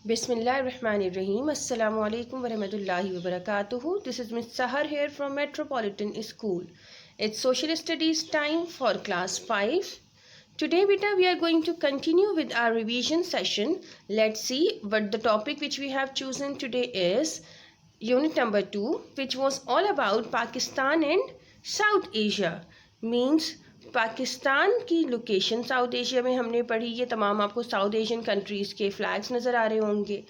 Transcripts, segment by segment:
Bismillahirrahmanirrahim. Assalamu alaikum warahmatullahi wabarakatuh. This is Miss Sahar here from Metropolitan School. It's Social Studies time for class 5. Today beta we are going to continue with our revision session. Let's see what the topic which we have chosen today is unit number 2, which was all about Pakistan and South Asia. Means Pakistan की location south Asia में हमने पढ़ी। ये तमाम आपको South Asian countries के flags नज़र आ रहे होंगे।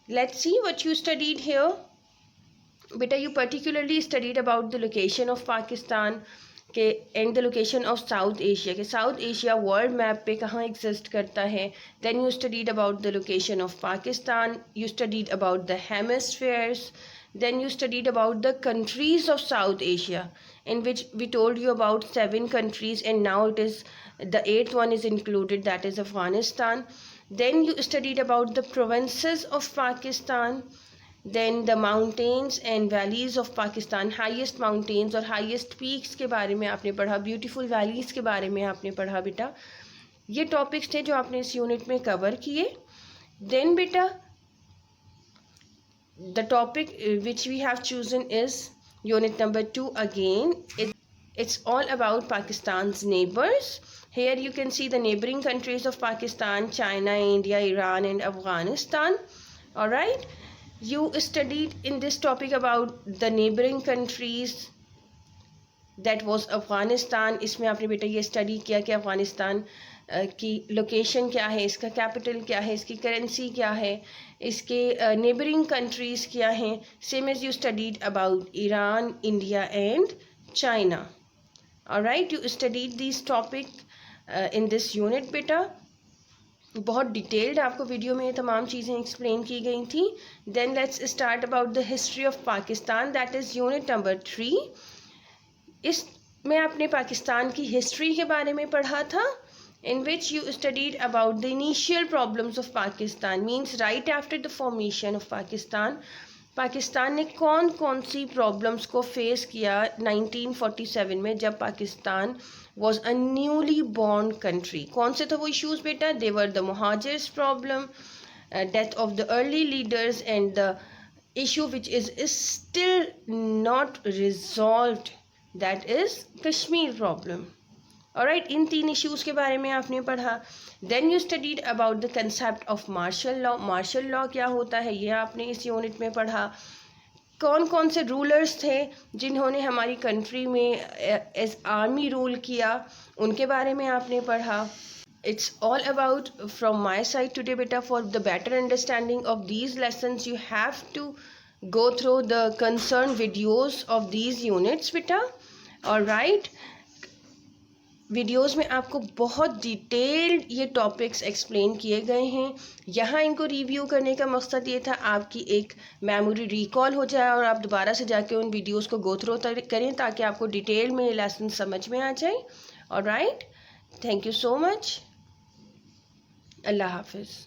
Let's see what you studied here. बेटा you particularly studied about the location of Pakistan के and the location of South Asia के साउथ एशिया वर्ल्ड मैप पे कहाँ एग्जिस्ट करता है। Then you studied about the location of Pakistan, you studied about the hemispheres, then you studied about the countries of South Asia, in which we told you about 7 countries, and now it is the 8th one is included, that is Afghanistan. Then you studied about the provinces of Pakistan, then the mountains and valleys of Pakistan, highest mountains और highest peaks के बारे में आपने पढ़ा, beautiful valleys के बारे में आपने पढ़ा। बेटा ये टॉपिक्स थे जो आपने इस यूनिट में कवर किए। देन बेटा the topic which we have chosen is unit number 2 again. It's all about Pakistan's neighbors. Here you can see the neighboring countries of Pakistan: China, India, Iran and Afghanistan. Alright, you studied in this topic about the neighboring countries, that was Afghanistan. इसमें आपने बेटा ये study किया कि अफ़गानिस्तान की location क्या है, इसका कैपिटल क्या है, इसकी करेंसी क्या है, इसके नेबरिंग कंट्रीज़ क्या हैं। Same as you studied about Iran, India and China. Alright, you studied this topic in this unit. बेटा बहुत डिटेल्ड आपको वीडियो में ये तमाम चीज़ें एक्सप्लेन की गई थी। Then let's start about the history of Pakistan, that is unit number 3। इसमें आपने पाकिस्तान की हिस्ट्री के बारे में पढ़ा था, in which you studied about the initial problems of Pakistan, means right after the formation of Pakistan, Pakistan ने कौन कौन सी प्रॉब्लम्स को फेस किया 1947 में, जब Pakistan was a newly born country। कौन से थे वो इश्यूज़ बेटा? they were the muhajirs problem, death of the early leaders, and the issue which is still not resolved, that is Kashmir problem। Alright, in 3 issues के बारे में आपने पढ़ा। Then you studied about the concept of martial law. Martial law क्या होता है ये आपने इस यूनिट में पढ़ा। कौन कौन से रूलर्स थे जिन्होंने हमारी कंट्री में एज आर्मी रूल किया, उनके बारे में आपने पढ़ा। It's all about from my side today बेटा। For the better understanding of these lessons you have to go through the concern videos of these units बेटा। ऑलराइट, वीडियोस में आपको बहुत डिटेल्ड ये टॉपिक्स एक्सप्लेन किए गए हैं। यहाँ इनको रिव्यू करने का मकसद ये था आपकी एक मेमोरी रिकॉल हो जाए और आप दोबारा से जाके उन वीडियोस को गो थ्रू करें, ताकि आपको डिटेल में ये लेसन समझ में आ जाए। Alright, thank you so much. अल्लाह हाफिज़।